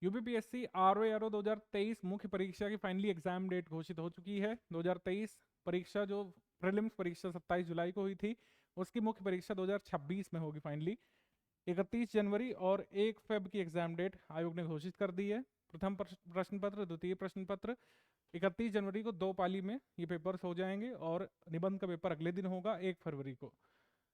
UPPSC RO 2023 मुख्य परीक्षा की फाइनली एग्जाम डेट घोषित हो चुकी है। 2023 परीक्षा जो प्रीलिम्स परीक्षा 27 जुलाई को हुई थी, उसकी मुख्य परीक्षा 2026 में होगी फाइनली। 31 जनवरी और 1 फेब की एग्जाम डेट आयोग ने घोषित कर दी है। प्रथम प्रश्न पत्र, द्वितीय प्रश्न पत्र 31 जनवरी को 2 पाली में ये पेपर्स हो जाएंगे और निबंध का पेपर अगले दिन होगा 1 फरवरी को।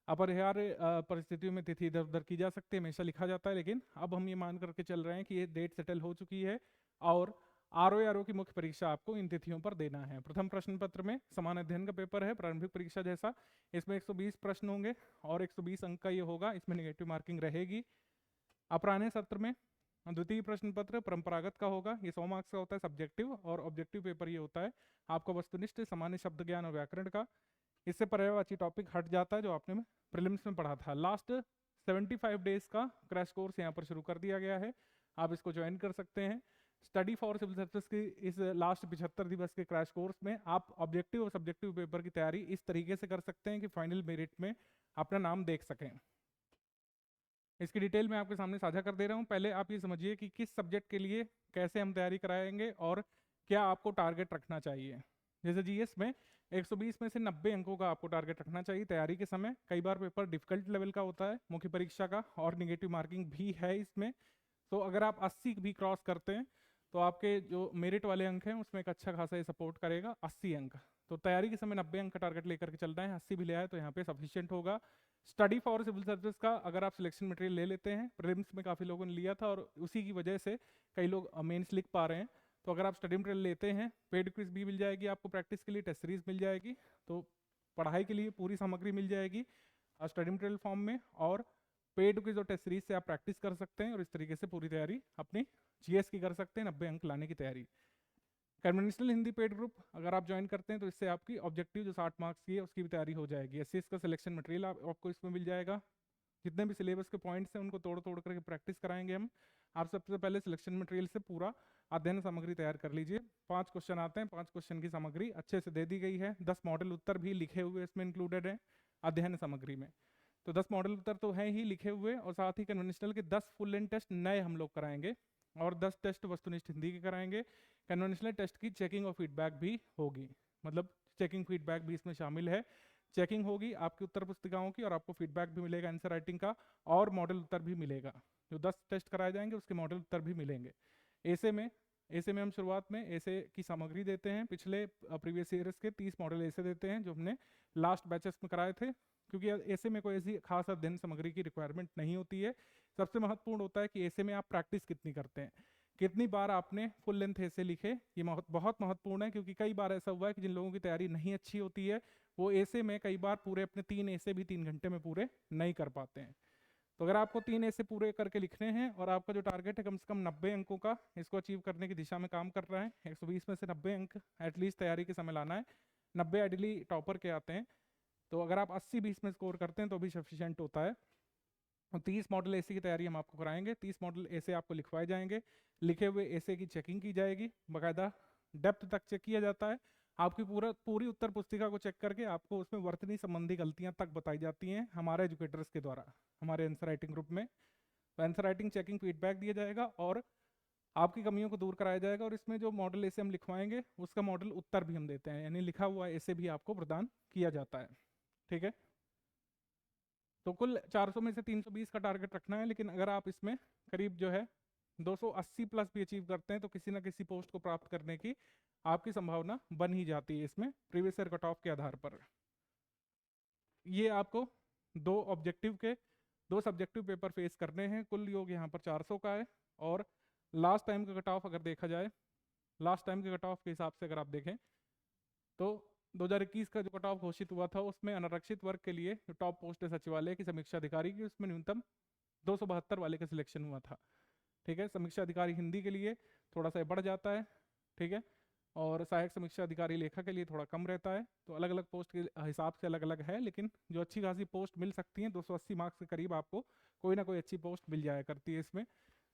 अपरिहार्य परिस्थितियों में तिथि इधर उधर की जा सकती है, हमेशा लिखा जाता है, लेकिन अब हम ये मान करके चल रहे हैं कि ये डेट सेटल हो चुकी है और आरओ की मुख्य परीक्षा आपको इन तिथियों पर देना है। प्रथम प्रश्न पत्र में समान अध्ययन का पेपर है, प्रारंभिक परीक्षा जैसा। इसमें 120 प्रश्न होंगे और 120 अंक का ये होगा, इसमें नेगेटिव मार्किंग रहेगी। अपराह्न सत्र में द्वितीय प्रश्न पत्र परंपरागत का होगा, ये 100 मार्क्स का होता है सब्जेक्टिव, और ऑब्जेक्टिव पेपर ये होता है आपका वस्तुनिष्ठ सामान्य शब्द ज्ञान और व्याकरण का। इससे पर्यायवाची टॉपिक हट जाता है जो आपने प्रीलिम्स में पढ़ा था। लास्ट 75 डेज का क्रैश कोर्स यहाँ पर शुरू कर दिया गया है, आप इसको ज्वाइन कर सकते हैं। स्टडी फॉर सिविल सर्विसेज की इस लास्ट 75 दिवस के क्रैश कोर्स में आप ऑब्जेक्टिव और सब्जेक्टिव पेपर की तैयारी इस तरीके से कर सकते हैं कि फाइनल मेरिट में अपना नाम देख सकें। इसकी डिटेल मैं आपके सामने साझा कर दे रहा हूँ। पहले आप ये समझिए कि किस सब्जेक्ट के लिए कैसे हम तैयारी कराएंगे और क्या आपको टारगेट रखना चाहिए। जैसे जीएस में 120 में से 90 अंकों का आपको टारगेट रखना चाहिए तैयारी के समय। कई बार पेपर डिफिकल्ट लेवल का होता है मुख्य परीक्षा का, और निगेटिव मार्किंग भी है इसमें। तो अगर आप 80 भी क्रॉस करते हैं तो आपके जो मेरिट वाले अंक हैं उसमें एक अच्छा खासा ये सपोर्ट करेगा, 80 अंक। तो तैयारी के समय 90 अंक का टारगेट लेकर के चलना है, 80 भी ले आए तो यहाँ पे सफिशियंट होगा। स्टडी फॉर सिविल सर्विस का अगर आप सिलेक्शन मटेरियल ले लेते हैं, प्रीलिम्स में काफ़ी लोगों ने लिया था और उसी की वजह से कई लोग मेंस लिख पा रहे हैं, तो अगर आप स्टडी मटेरियल लेते हैं, पेड क्विज भी मिल जाएगी आपको प्रैक्टिस के लिए, टेस्ट सीरीज मिल जाएगी, तो पढ़ाई के लिए पूरी सामग्री मिल जाएगी स्टडी मटेरियल फॉर्म में, और पेड क्विज और टेस्ट सीरीज से आप प्रैक्टिस कर सकते हैं और इस तरीके से पूरी तैयारी अपनी जीएस की कर सकते हैं, 90 अंक लाने की तैयारी। कन्वेंशनल हिंदी पेड ग्रुप अगर आप ज्वाइन करते हैं तो इससे आपकी ऑब्जेक्टिव जो 60 मार्क्स की है उसकी भी तैयारी हो जाएगी। एससीएस का सिलेक्शन मटेरियल आपको इसमें मिल जाएगा, जितने भी सिलेबस के पॉइंट्स हैं उनको तोड़ तोड़ करके प्रैक्टिस कराएंगे हम। आप सबसे पहले सिलेक्शन मटेरियल से पूरा अध्ययन सामग्री तैयार कर लीजिए। 5 क्वेश्चन आते हैं, 5 क्वेश्चन की सामग्री अच्छे से दे दी गई है, 10 मॉडल उत्तर भी लिखे हुए इसमें इंक्लूडेड है अध्ययन सामग्री में। तो 10 मॉडल उत्तर तो हैं ही लिखे हुए, और साथ ही कन्वेंशनल के 10 फुल लेंथ टेस्ट नए हम लोग कराएंगे और 10 टेस्ट वस्तुनिष्ठ हिंदी के कराएंगे। कन्वेंशनल टेस्ट की चेकिंग और फीडबैक भी होगी, मतलब चेकिंग फीडबैक भी इसमें शामिल है। चेकिंग होगी आपकी उत्तर पुस्तिकाओं की और आपको फीडबैक भी मिलेगा आंसर राइटिंग का, और मॉडल उत्तर भी मिलेगा। जो 10 टेस्ट कराए जाएंगे उसके मॉडल उत्तर भी मिलेंगे। ऐसे में हम शुरुआत में ऐसे की सामग्री देते हैं, पिछले प्रीवियस ईयर्स के 30 मॉडल ऐसे देते हैं जो हमने लास्ट बैचेस में कराए थे, क्योंकि ऐसे में कोई ऐसी खास अध्ययन सामग्री की रिक्वायरमेंट नहीं होती है। सबसे महत्वपूर्ण होता है कि ऐसे में आप प्रैक्टिस कितनी करते हैं, कितनी बार आपने फुल लेंथ ऐसे लिखे, ये बहुत महत्वपूर्ण है, क्योंकि कई बार ऐसा हुआ है कि जिन लोगों की तैयारी नहीं अच्छी होती है वो ऐसे में कई बार पूरे अपने 3 ऐसे भी 3 घंटे में पूरे नहीं कर पाते हैं। तो अगर आपको 3 ऐसे पूरे करके लिखने हैं और आपका जो टारगेट है कम से कम 90 अंकों का, इसको अचीव करने की दिशा में काम कर रहा है, 120 में से 90 अंक एटलीस्ट तैयारी के समय लाना है। 90 आइडियली टॉपर के आते हैं, तो अगर आप 80-20 में स्कोर करते हैं तो भी सफिशियंट होता है। 30 मॉडल ऐसे की तैयारी हम आपको कराएंगे, 30 मॉडल ऐसे आपको लिखवाए जाएंगे, लिखे हुए ऐसे की चेकिंग की जाएगी, बाकायदा डेप्थ तक चेक किया जाता है। आपकी पूरी उत्तर पुस्तिका को चेक करके आपको उसमें वर्तनी संबंधी गलतियां तक बताई जाती हैं हमारे एजुकेटर्स के द्वारा, हमारे आंसर राइटिंग ग्रुप में। आंसर राइटिंग चेकिंग फीडबैक दिया जाएगा और आपकी कमियों को दूर कराया जाएगा, और इसमें जो मॉडल ऐसे हम लिखवाएंगे उसका मॉडल उत्तर भी हम देते हैं, यानी लिखा हुआ ऐसे भी आपको प्रदान किया जाता है। ठीक है, तो कुल 400 में से 320 का टारगेट रखना है, लेकिन अगर आप इसमें करीब जो है 280 प्लस भी अचीव करते हैं तो किसी ना किसी पोस्ट को प्राप्त करने की आपकी संभावना बन ही जाती है इसमें प्रीवियस ईयर कट ऑफ के आधार पर। ये आपको 2 सब्जेक्टिव पेपर फेस करने हैं, कुल योग यहाँ पर 400 का है। और लास्ट टाइम का कट ऑफ अगर देखा जाए, लास्ट टाइम के कट ऑफ के हिसाब से अगर आप देखें तो 2021 का जो कट ऑफ घोषित हुआ था उसमें अनारक्षित वर्ग के लिए जो टॉप पोस्ट है सचिवालय की समीक्षा अधिकारी की, उसमें न्यूनतम 272 वाले का सिलेक्शन हुआ था। ठीक है, समीक्षा अधिकारी हिंदी के लिए थोड़ा सा बढ़ जाता है, ठीक है, और सहायक समीक्षा अधिकारी लेखा के लिए थोड़ा कम रहता है। तो अलग अलग पोस्ट के हिसाब से अलग अलग है, लेकिन जो अच्छी खासी पोस्ट मिल सकती है 280 मार्क्स के करीब आपको कोई ना कोई अच्छी पोस्ट मिल जाया करती है इसमें।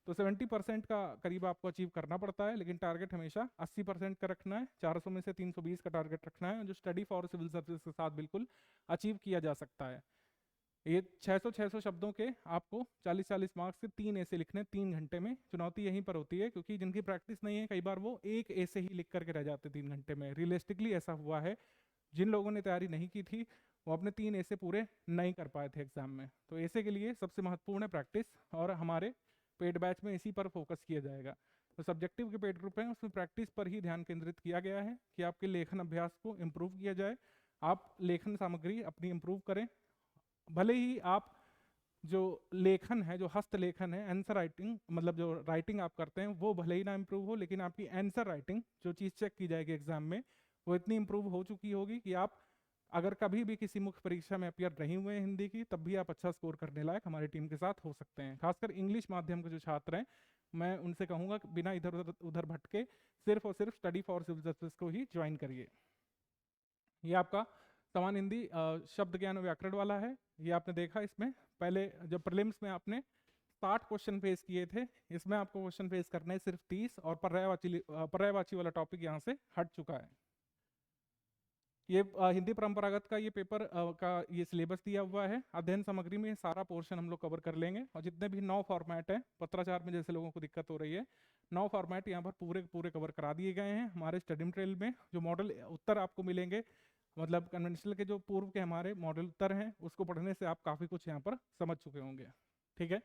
तो 70% का करीब आपको अचीव करना पड़ता है, लेकिन टारगेट हमेशा 80% का रखना है। 400 में से 320 का टारगेट रखना है, जो स्टडी फॉर सिविल सर्विस के साथ बिल्कुल अचीव किया जा सकता है। ये 600 शब्दों के आपको 40 मार्क्स के 3 ऐसे लिखने 3 घंटे में। चुनौती यहीं पर होती है, क्योंकि जिनकी प्रैक्टिस नहीं है कई बार वो एक ऐसे ही लिख करके रह जाते 3 घंटे में। रियलिस्टिकली ऐसा हुआ है, जिन लोगों ने तैयारी नहीं की थी वो अपने 3 ऐसे पूरे नहीं कर पाए थे एग्जाम में। तो ऐसे के लिए सबसे महत्वपूर्ण है प्रैक्टिस, और हमारे पेड बैच में इसी पर फोकस किया जाएगा। तो सब्जेक्टिव के पेड ग्रुप हैं उसमें प्रैक्टिस पर ही ध्यान केंद्रित किया गया है कि आपके लेखन अभ्यास को इम्प्रूव किया जाए, आप लेखन सामग्री अपनी इम्प्रूव करें। भले ही आप जो लेखन है, जो हस्तलेखन है, आंसर राइटिंग, मतलब जो राइटिंग आप करते हैं वो भले ही ना इम्प्रूव हो, लेकिन आपकी आंसर राइटिंग जो चीज़ चेक की जाएगी एग्जाम में वो इतनी इम्प्रूव हो चुकी होगी कि आप अगर कभी भी किसी मुख्य परीक्षा में अपियर नहीं हुए हैं हिंदी की, तब भी आप अच्छा स्कोर करने लायक हमारी टीम के साथ हो सकते हैं। खासकर इंग्लिश माध्यम के जो छात्र हैं, मैं उनसे कहूँगा कि बिना इधर उधर उधर भटके सिर्फ और सिर्फ स्टडी फॉर सिविल सर्विस को ही ज्वाइन करिए। ये आपका समान हिंदी शब्द ज्ञान और व्याकरण वाला है। ये आपने देखा, इसमें पहले जब प्रीलिम्स में आपने 60 क्वेश्चन फेस किए थे, इसमें आपको क्वेश्चन फेस करने सिर्फ 30, और पर्यायवाची वाला टॉपिक यहाँ से हट चुका है। ये हिंदी परंपरागत का ये पेपर का ये सिलेबस दिया हुआ है। अध्ययन सामग्री में सारा पोर्शन हम लोग कवर कर लेंगे, और जितने भी 9 फॉर्मेट है, पत्राचार में जैसे लोगों को दिक्कत हो रही है, 9 फॉर्मेट यहाँ पर पूरे पूरे कवर करा दिए गए हैं। हमारे स्टडी मटेरियल में जो मॉडल उत्तर आपको मिलेंगे, मतलब कन्वेंशनल के जो पूर्व के हमारे मॉडल उत्तर हैं, उसको पढ़ने से आप काफ़ी कुछ यहाँ पर समझ चुके होंगे। ठीक है,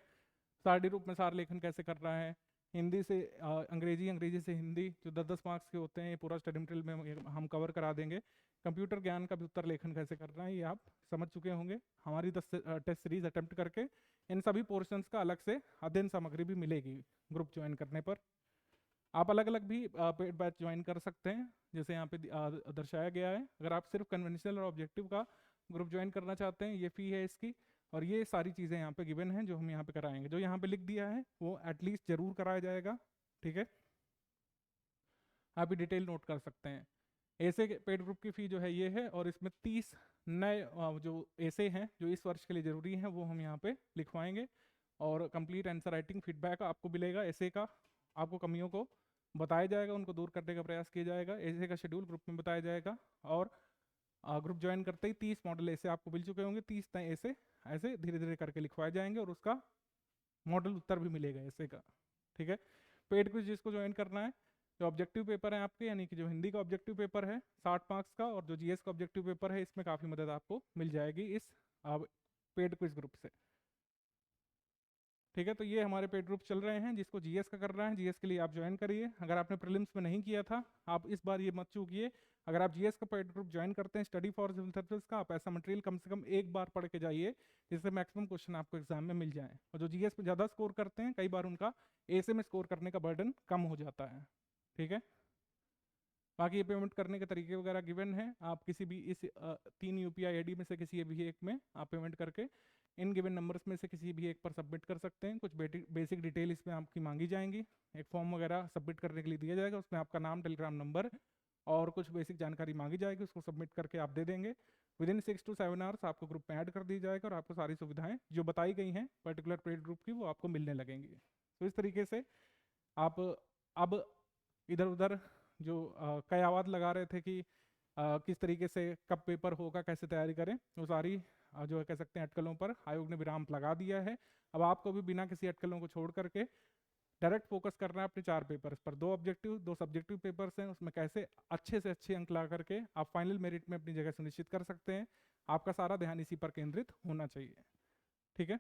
सारणी रूप में सार लेखन कैसे कर रहा है, हिंदी से अंग्रेजी, अंग्रेजी से हिंदी, जो 10-10 मार्क्स के होते हैं, ये पूरा स्टडी मटेरियल में हम कवर करा देंगे। कंप्यूटर ज्ञान का भी उत्तर लेखन कैसे करना है ये आप समझ चुके होंगे। हमारी 10 टेस्ट सीरीज अटेम्प्ट करके इन सभी पोर्शंस का अलग से अध्ययन सामग्री भी मिलेगी ग्रुप ज्वाइन करने पर। आप अलग अलग भी पेड बैच ज्वाइन कर सकते हैं, जैसे यहाँ पे दर्शाया गया है। अगर आप सिर्फ कन्वेंशनल और ऑब्जेक्टिव का ग्रुप ज्वाइन करना चाहते हैं, ये फ़ी है इसकी, और ये सारी चीज़ें यहाँ पे गिवन हैं जो हम यहाँ पे कराएंगे। जो यहाँ पे लिख दिया है वो एटलीस्ट जरूर कराया जाएगा। ठीक है, आप भी डिटेल नोट कर सकते हैं। ऐसे पेड ग्रुप की फ़ी जो है ये है, और इसमें 30 नए जो ऐसे हैं जो इस वर्ष के लिए ज़रूरी हैं वो हम यहाँ पे लिखवाएंगे, और कंप्लीट आंसर राइटिंग फीडबैक आपको मिलेगा। ऐसे का आपको कमियों को बताया जाएगा, उनको दूर करने का प्रयास किया जाएगा। ऐसे का शेड्यूल ग्रुप में बताया जाएगा, और ग्रुप ज्वाइन करते ही 30 मॉडल ऐसे आपको मिल चुके होंगे। 30 नए ऐसे ऐसे धीरे धीरे करके लिखवाए जाएंगे, और उसका मॉडल उत्तर भी मिलेगा ऐसे का। ठीक है, पेड क्विज जिसको ज्वाइन करना है, जो ऑब्जेक्टिव पेपर है आपके, यानी कि जो हिंदी का ऑब्जेक्टिव पेपर है 60 मार्क्स का, और जो जीएस का ऑब्जेक्टिव पेपर है, इसमें काफ़ी मदद आपको मिल जाएगी इस पेड क्विज ग्रुप से। ठीक है, तो ये हमारे पेड ग्रुप चल रहे हैं। जिसको जीएस का कर रहा है, जीएस के लिए आप ज्वाइन करिए। अगर आपने प्रीलिम्स में नहीं किया था, आप इस बार ये मत चूकिए। अगर आप जीएस का पेड ग्रुप ज्वाइन करते हैं स्टडी फॉर सिविल सर्विस का, आप ऐसा मटेरियल कम से कम एक बार पढ़ के जाइए, जिससे मैक्सिमम क्वेश्चन आपको एग्जाम में मिल जाए। और जो जीएस पे ज़्यादा स्कोर करते हैं, कई बार उनका ऐसे में स्कोर करने का बर्डन कम हो जाता है। ठीक है, बाकी ये पेमेंट करने के तरीके वगैरह गिवन है। आप किसी भी इस 3 यूपीआई आईडी में से किसी भी एक में आप पेमेंट करके इन गिवन नंबर्स में से किसी भी एक पर सबमिट कर सकते हैं। कुछ बेसिक डिटेल इसमें आपकी मांगी जाएंगी। एक फॉर्म वगैरह सबमिट करने के लिए दिया जाएगा, उसमें आपका नाम, टेलीग्राम नंबर और कुछ बेसिक जानकारी मांगी जाएगी। उसको सबमिट करके आप दे देंगे। विदिन 6 to 7 आवर्स आपको ग्रुप में ऐड कर दी जाएगा, और आपको सारी सुविधाएं जो बताई गई हैं पर्टिकुलर पेड ग्रुप की, वो आपको मिलने लगेंगी। तो इस तरीके से आप अब इधर उधर जो कयावाद लगा रहे थे कि किस तरीके से कब पेपर होगा, कैसे तैयारी करें, वो सारी जो है कह सकते हैं अटकलों पर आयोग ने विराम लगा दिया है। अब आपको भी बिना किसी अटकलों को छोड़ करके डायरेक्ट फोकस करना है अपने 4 पेपर्स पर। 2 ऑब्जेक्टिव, 2 सब्जेक्टिव पेपर्स हैं, उसमें कैसे अच्छे से अच्छे अंक ला करके आप फाइनल मेरिट में अपनी जगह सुनिश्चित कर सकते हैं। आपका सारा ध्यान इसी पर केंद्रित होना चाहिए। ठीक है।